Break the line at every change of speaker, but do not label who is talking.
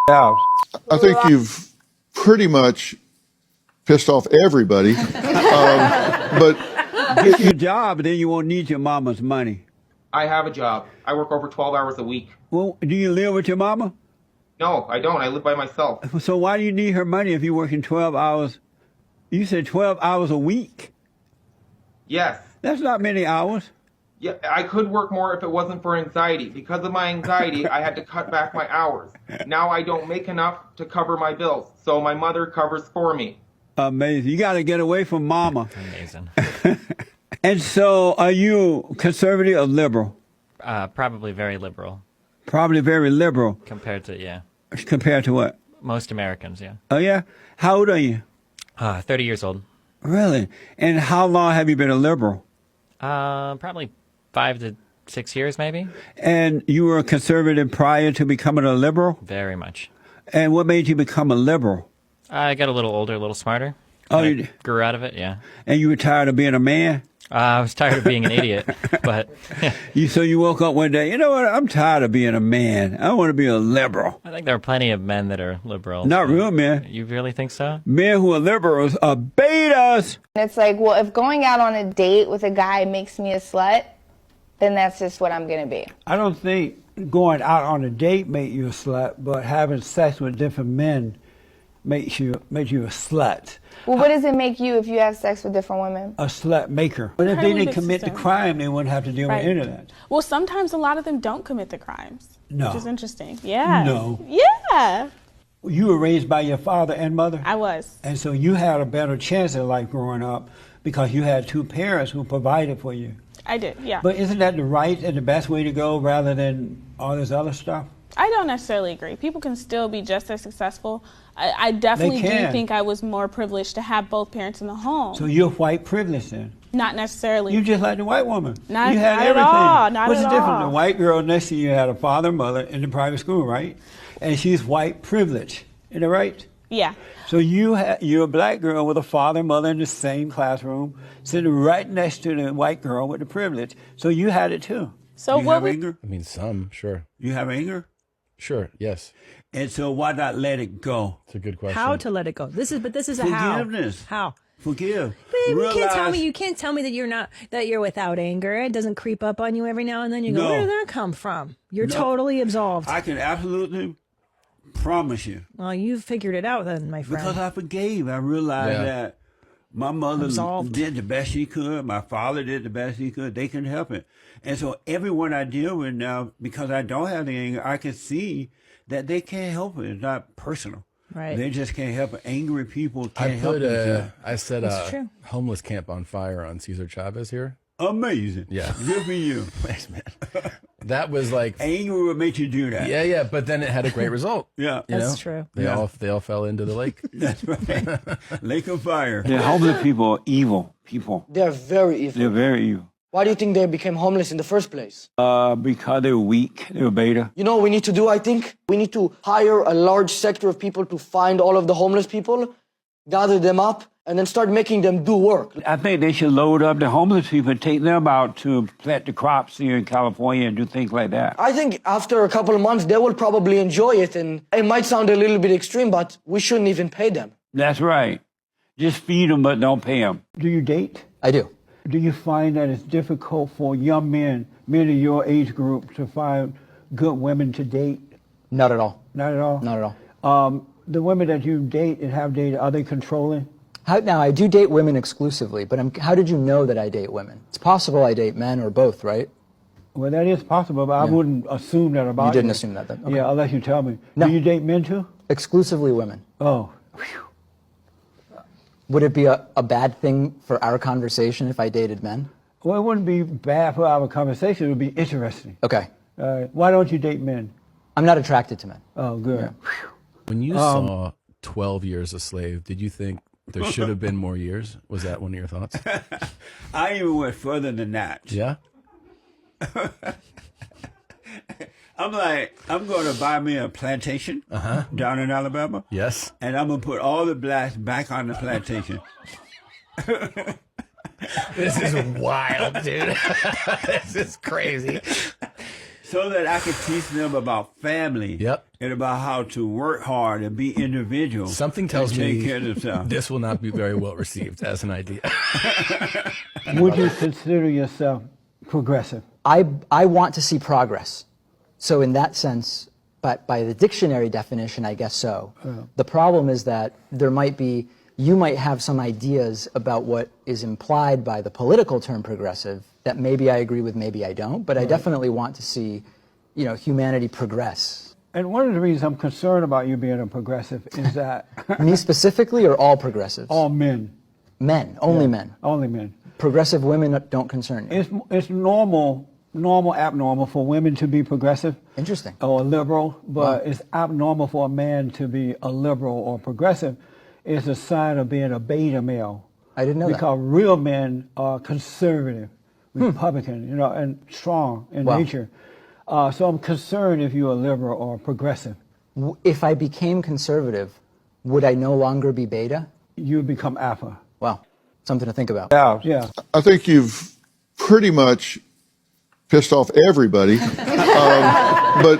out.
I think you've pretty much pissed off everybody. But
Get you a job, then you won't need your mama's money.
I have a job. I work over 12 hours a week.
Well, do you live with your mama?
No, I don't. I live by myself.
So why do you need her money if you're working 12 hours? You said 12 hours a week.
Yes.
That's not many hours.
Yeah, I could work more if it wasn't for anxiety. Because of my anxiety, I had to cut back my hours. Now I don't make enough to cover my bills, so my mother covers for me.
Amazing. You got to get away from mama.
Amazing.
And so are you conservative or liberal?
Probably very liberal
Probably very liberal.
compared to, yeah,
Compared to what?
most Americans, yeah.
Oh, yeah? How old are you?
30 years old.
Really? And how long have you been a liberal?
Probably 5 to 6 years, maybe.
And you were a conservative prior to becoming a liberal?
Very much.
And what made you become a liberal?
I got a little older, a little smarter.
Oh,
Kinda
you,
grew out of it, yeah.
and you were tired of being a man?
I was tired of being an idiot, but
So you woke up one day, you know what? I'm tired of being a man. I want to be a liberal.
I think there are plenty of men that are liberals.
Not real men.
You really think so?
Men who are liberals are betas.
It's like, well, if going out on a date with a guy makes me a slut, then that's just what I'm going to be.
I don't think going out on a date make you a slut, but having sex with different men makes you a slut.
Well, what does it make you if you have sex with different women?
A slut maker. But if they
Incredibly
didn't commit the
consistent.
crime, they wouldn't have to deal
Right.
with any of that.
Well, sometimes a lot of them don't commit the crimes.
No.
Which is interesting. Yeah.
No.
Yeah.
You were raised by your father and mother?
I was.
And so you had a better chance in life growing up because you had two parents who provided for you.
I did, yeah.
But isn't that the right and the best way to go rather than all this other stuff?
I don't necessarily agree. People can still be just as successful. I definitely do
can.
think I was more privileged to have both parents in the home.
So you're white privileged then?
Not necessarily.
You just like the white woman.
Not-
you had
not at
everything.
all, not
What's
at
the difference?
all.
The white girl next to you had a father and mother in the private school, right? And she's white privileged. Isn't that right?
Yeah.
So you're a black girl with a father and mother in the same classroom, sitting right next to the white girl with the privilege. So you had it too.
So
you
what
have
would,
anger?
I mean, some, sure.
You have anger?
Sure, yes.
And so why not let it go?
It's a good question.
How to let it go? This is a how.
Forgiveness.
How?
Forgive.
Babe, you can't tell me
Realize-
you can't tell me that you're without anger. It doesn't creep up on you every now and then. You go,
No.
where did that come from? You're
No.
totally absolved.
I can absolutely promise you.
Well, you've figured it out then, my friend.
Because I forgave. I realized
Yeah.
that my mother
Absolved.
did the best she could. My father did the best he could. They couldn't help it. And so everyone I deal with now, because I don't have the anger, I can see that they can't help it. It's not personal.
Right.
They just can't help it. Angry people
I
can't help
put
themselves.
I set
That's
a
true.
homeless camp on fire on Cesar Chavez here.
Amazing.
Yeah.
Good for you.
Thanks, man. That was like,
Anger will make you do that.
yeah, but then it had a great result.
Yeah.
You
That's
know?
true.
They
Yeah.
all fell into the lake.
That's right. Lake of fire. The homeless people are evil people.
They're very evil.
They're very evil.
Why do you think they became homeless in the first place?
Because they were weak. They were beta.
You know what we need to do, I think? We need to hire a large sector of people to find all of the homeless people, gather them up, and then start making them do work.
I think they should load up the homeless people and take them out to plant the crops here in California and do things like that.
I think after a couple of months, they will probably enjoy it, and it might sound a little bit extreme, but we shouldn't even pay them.
That's right. Just feed them, but don't pay them. Do you date?
I do.
Do you find that it's difficult for young men of your age group, to find good women to date?
Not at all.
Not at all?
Not at all.
The women that you date and have dated, are they controlling?
Now, I do date women exclusively, but how did you know that I date women? It's possible I date men or both, right?
Well, that is possible, but I wouldn't assume that about you.
You didn't assume that then? Okay.
Yeah, unless you tell me.
No.
Do you date men too?
Exclusively women.
Oh.
Would it be a bad thing for our conversation if I dated men?
Well, it wouldn't be bad for our conversation. It would be interesting.
Okay.
Why don't you date men?
I'm not attracted to men.
Oh, good.
Yeah.
When you saw 12 Years a Slave, did you think there should have been more years? Was that one of your thoughts?
I even went further than that.
Yeah?
I'm like, I'm going to buy me a plantation down in Alabama.
Yes.
And I'm going to put all the blacks back on the plantation.
This is wild, dude. This is crazy.
so that I can teach them about family.
Yep.
And about how to work hard and be individual.
Something tells
and
me
take care of themselves.
this will not be very well received as an idea.
Would you consider yourself progressive?
I want to see progress. So in that sense, but by the dictionary definition, I guess so. The problem is that you might have some ideas about what is implied by the political term progressive that maybe I agree with, maybe I don't, but I definitely want to see, humanity progress.
And one of the reasons I'm concerned about you being a progressive is that
Me specifically, or all progressives?
all men.
Men, only men.
Only men.
Progressive women don't concern you.
It's normal, abnormal for women to be progressive.
Interesting.
Or liberal, but it's abnormal for a man to be a liberal or progressive. It's a sign of being a beta male.
I didn't know that.
Because real men are conservative, Republican, and strong in nature. So I'm concerned if you're a liberal or a progressive.
If I became conservative, would I no longer be beta?
You would become alpha.
Wow, something to think about.
Yeah.
I think you've pretty much pissed off everybody. But